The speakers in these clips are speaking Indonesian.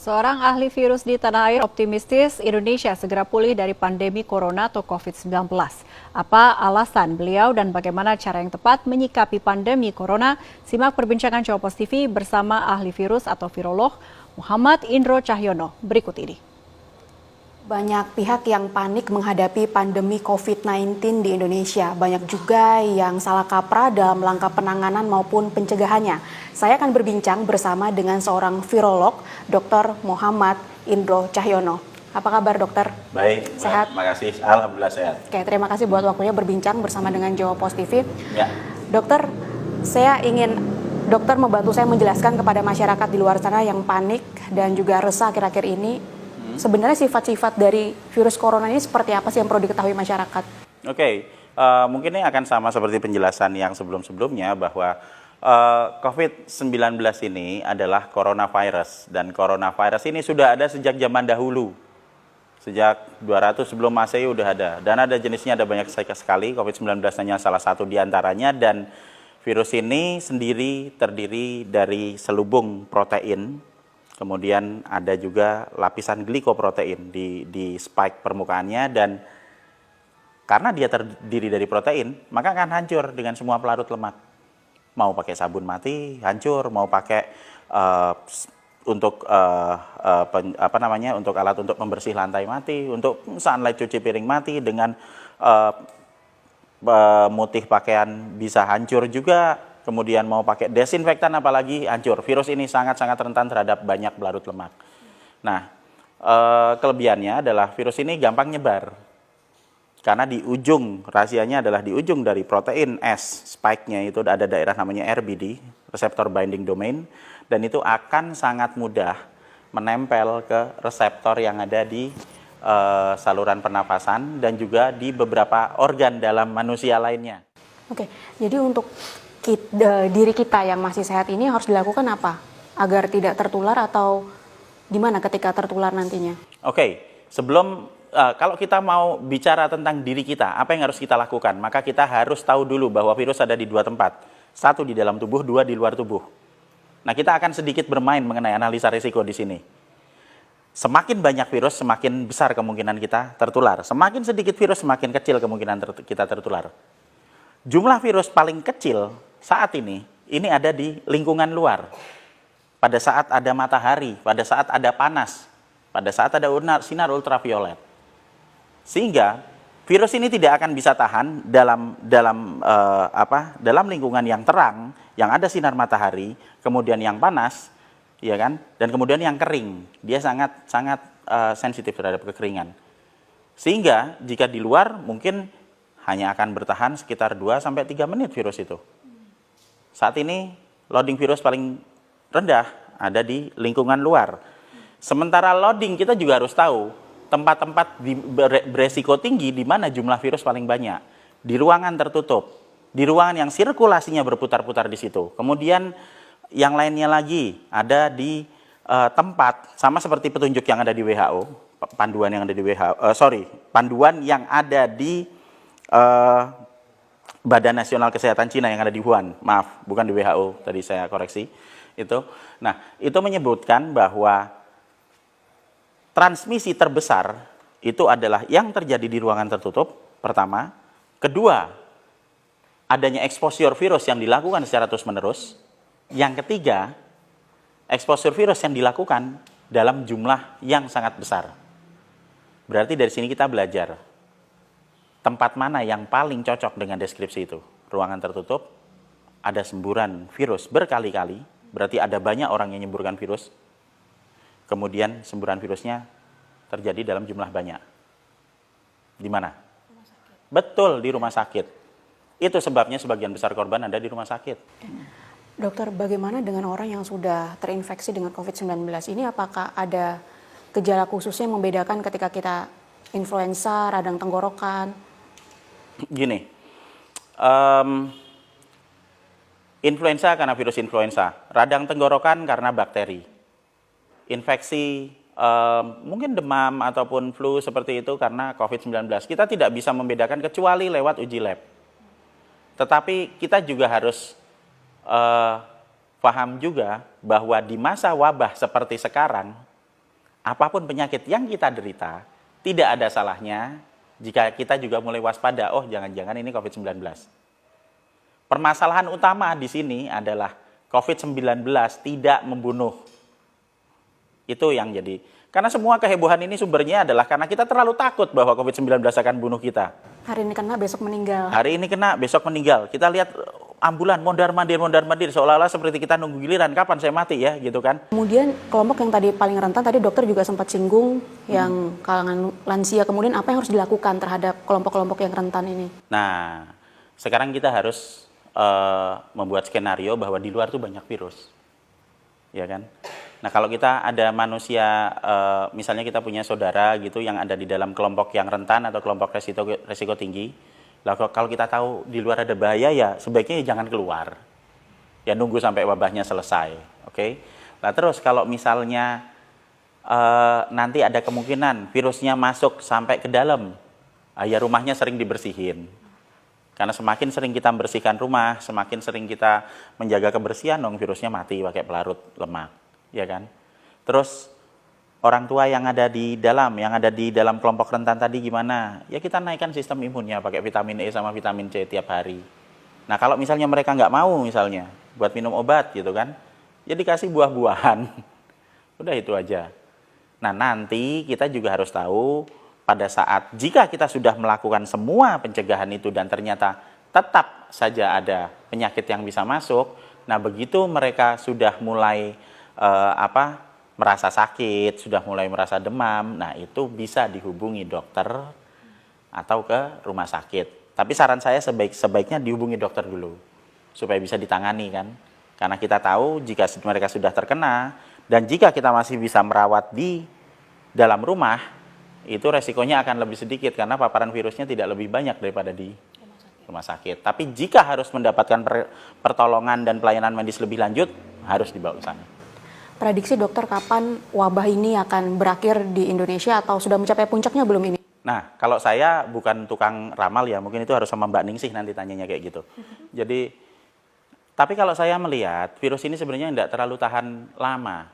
Seorang ahli virus di tanah air optimistis Indonesia segera pulih dari pandemi corona atau COVID-19. Apa alasan beliau dan bagaimana cara yang tepat menyikapi pandemi corona? Simak perbincangan Jawa TV bersama ahli virus atau virolog Muhammad Indro Cahyono berikut ini. Banyak pihak yang panik menghadapi pandemi COVID-19 di Indonesia. Banyak juga yang salah kaprah dalam langkah penanganan maupun pencegahannya. Saya akan berbincang bersama dengan seorang virolog, Dr. Muhammad Indro Cahyono. Apa kabar, dokter? Baik, sehat? Terima kasih. Alhamdulillah sehat. Oke, terima kasih buat waktunya berbincang bersama dengan Jawa TV. Ya. Dokter, saya ingin dokter membantu saya menjelaskan kepada masyarakat di luar sana yang panik dan juga resah akhir-akhir ini. Sebenarnya sifat-sifat dari virus corona ini seperti apa sih yang perlu diketahui masyarakat? Oke, mungkin ini akan sama seperti penjelasan yang sebelum-sebelumnya bahwa COVID-19 ini adalah coronavirus. Dan coronavirus ini sudah ada sejak zaman dahulu. Sejak 200 sebelum Masehi udah ada. Dan ada jenisnya, ada banyak sekali. COVID-19 hanya salah satu diantaranya. Dan virus ini sendiri terdiri dari selubung protein. Kemudian ada juga lapisan glikoprotein di spike permukaannya, dan karena dia terdiri dari protein, maka akan hancur dengan semua pelarut lemak. Mau pakai sabun mati, hancur. Mau pakai untuk alat untuk membersih lantai mati, untuk sunlight cuci piring mati, dengan mutih pakaian bisa hancur juga. Kemudian mau pakai desinfektan apalagi hancur. Virus ini sangat-sangat rentan terhadap banyak pelarut lemak. Nah, kelebihannya adalah virus ini gampang nyebar. Karena di ujung, rahasianya adalah di ujung dari protein S, spike-nya itu ada daerah namanya RBD, Receptor Binding Domain, dan itu akan sangat mudah menempel ke reseptor yang ada di saluran pernafasan dan juga di beberapa organ dalam manusia lainnya. Oke, jadi untuk diri kita yang masih sehat ini harus dilakukan apa agar tidak tertular, atau gimana ketika tertular nantinya? Oke, sebelum kalau kita mau bicara tentang diri kita, apa yang harus kita lakukan? Maka kita harus tahu dulu bahwa virus ada di dua tempat. Satu di dalam tubuh, dua di luar tubuh. Nah, kita akan sedikit bermain mengenai analisa risiko di sini. Semakin banyak virus, semakin besar kemungkinan kita tertular. Semakin sedikit virus, semakin kecil kemungkinan kita tertular. Jumlah virus paling kecil saat ini ada di lingkungan luar. Pada saat ada matahari, pada saat ada panas, pada saat ada sinar ultraviolet. Sehingga virus ini tidak akan bisa tahan dalam lingkungan yang terang, yang ada sinar matahari, kemudian yang panas, ya kan? Dan kemudian yang kering. Dia sangat sensitif terhadap kekeringan. Sehingga jika di luar mungkin hanya akan bertahan sekitar 2-3 menit virus itu. Saat ini loading virus paling rendah ada di lingkungan luar. Sementara loading kita juga harus tahu tempat-tempat beresiko tinggi di mana jumlah virus paling banyak. Di ruangan tertutup, di ruangan yang sirkulasinya berputar-putar di situ. Kemudian yang lainnya lagi ada di tempat, sama seperti petunjuk yang ada di WHO, panduan yang ada di panduan yang ada di Badan Nasional Kesehatan Cina yang ada di Wuhan, maaf, bukan di WHO, tadi saya koreksi itu. Nah, itu menyebutkan bahwa transmisi terbesar itu adalah yang terjadi di ruangan tertutup, pertama. Kedua, adanya exposure virus yang dilakukan secara terus-menerus. Yang ketiga, exposure virus yang dilakukan dalam jumlah yang sangat besar. Berarti dari sini kita belajar tempat mana yang paling cocok dengan deskripsi itu. Ruangan tertutup, ada semburan virus berkali-kali, berarti ada banyak orang yang menyemburkan virus. Kemudian semburan virusnya terjadi dalam jumlah banyak. Di mana? Rumah sakit. Betul, di rumah sakit. Itu sebabnya sebagian besar korban ada di rumah sakit. Dokter, bagaimana dengan orang yang sudah terinfeksi dengan COVID-19 ini? Apakah ada gejala khususnya yang membedakan ketika kita influenza, radang tenggorokan? Gini, influenza karena virus influenza, radang tenggorokan karena bakteri, infeksi mungkin demam ataupun flu seperti itu karena COVID-19. Kita tidak bisa membedakan kecuali lewat uji lab. Tetapi kita juga harus paham juga bahwa di masa wabah seperti sekarang, apapun penyakit yang kita derita, tidak ada salahnya jika kita juga mulai waspada, oh jangan-jangan ini COVID-19. Permasalahan utama di sini adalah COVID-19 tidak membunuh. Itu yang jadi. Karena semua kehebohan ini sumbernya adalah karena kita terlalu takut bahwa COVID-19 akan bunuh kita. Hari ini kena, besok meninggal. Hari ini kena, besok meninggal. Kita lihat ambulan, mondar-mandir, seolah-olah seperti kita nunggu giliran, kapan saya mati ya, gitu kan. Kemudian kelompok yang tadi paling rentan, tadi dokter juga sempat singgung yang kalangan lansia. Kemudian apa yang harus dilakukan terhadap kelompok-kelompok yang rentan ini? Nah, sekarang kita harus membuat skenario bahwa di luar tuh banyak virus. Ya kan? Nah, kalau kita ada manusia, misalnya kita punya saudara gitu yang ada di dalam kelompok yang rentan atau kelompok resiko tinggi, lah kalau kita tahu di luar ada bahaya ya sebaiknya jangan keluar. Ya nunggu sampai wabahnya selesai, oke? Nah, terus kalau misalnya nanti ada kemungkinan virusnya masuk sampai ke dalam, ya rumahnya sering dibersihin. Karena semakin sering kita membersihkan rumah, semakin sering kita menjaga kebersihan, dong virusnya mati pakai pelarut lemak, ya kan? Terus orang tua yang ada di dalam kelompok rentan tadi gimana? Ya kita naikkan sistem imunnya pakai vitamin E sama vitamin C tiap hari. Nah kalau misalnya mereka nggak mau misalnya buat minum obat gitu kan, ya dikasih buah-buahan. Udah itu aja. Nah nanti kita juga harus tahu pada saat jika kita sudah melakukan semua pencegahan itu dan ternyata tetap saja ada penyakit yang bisa masuk, nah begitu mereka sudah mulai merasa sakit, sudah mulai merasa demam, nah itu bisa dihubungi dokter atau ke rumah sakit. Tapi saran saya sebaiknya dihubungi dokter dulu supaya bisa ditangani kan. Karena kita tahu jika mereka sudah terkena dan jika kita masih bisa merawat di dalam rumah, itu resikonya akan lebih sedikit karena paparan virusnya tidak lebih banyak daripada di rumah sakit. Tapi jika harus mendapatkan pertolongan dan pelayanan medis lebih lanjut, harus dibawa ke sana. Prediksi dokter kapan wabah ini akan berakhir di Indonesia atau sudah mencapai puncaknya belum ini? Nah, kalau saya bukan tukang ramal ya, mungkin itu harus sama Mbak Ningsih nanti tanyanya kayak gitu. Jadi, tapi kalau saya melihat virus ini sebenarnya tidak terlalu tahan lama.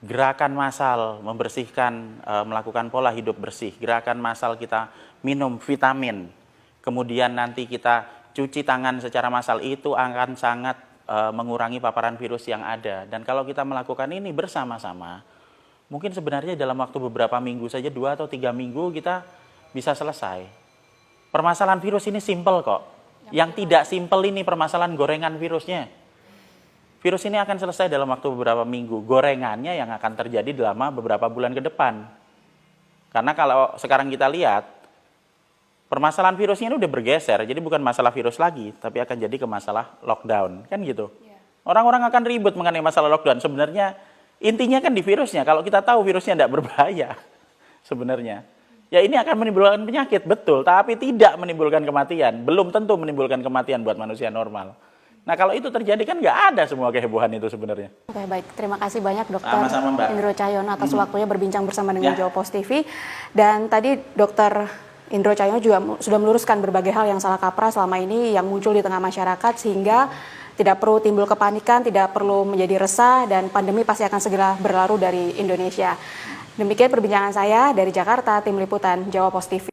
Gerakan massal membersihkan, melakukan pola hidup bersih, gerakan massal kita minum vitamin, kemudian nanti kita cuci tangan secara massal itu akan sangat mengurangi paparan virus yang ada. Dan kalau kita melakukan ini bersama-sama, mungkin sebenarnya dalam waktu beberapa minggu saja, 2 atau 3 minggu kita bisa selesai. Permasalahan virus ini simpel kok. Yang tidak simpel ini permasalahan gorengan virusnya. Virus ini akan selesai dalam waktu beberapa minggu. Gorengannya yang akan terjadi dalam beberapa bulan ke depan. Karena kalau sekarang kita lihat, permasalahan virusnya ini udah bergeser. Jadi bukan masalah virus lagi, tapi akan jadi ke masalah lockdown. Kan gitu. Orang-orang akan ribut mengenai masalah lockdown. Sebenarnya intinya kan di virusnya. Kalau kita tahu virusnya tidak berbahaya sebenarnya. Ya ini akan menimbulkan penyakit, betul. Tapi tidak menimbulkan kematian. Belum tentu menimbulkan kematian buat manusia normal. Nah kalau itu terjadi kan nggak ada semua kehebohan itu sebenarnya. Oke baik, terima kasih banyak Dokter Sama-sama, Mbak. Indro Cahyono atas waktunya berbincang bersama dengan Jawa Post TV. Dan tadi Dokter Indro Cahyono juga sudah meluruskan berbagai hal yang salah kaprah selama ini yang muncul di tengah masyarakat sehingga tidak perlu timbul kepanikan, tidak perlu menjadi resah dan pandemi pasti akan segera berlalu dari Indonesia. Demikian perbincangan saya dari Jakarta, Tim Liputan Jawa Post TV.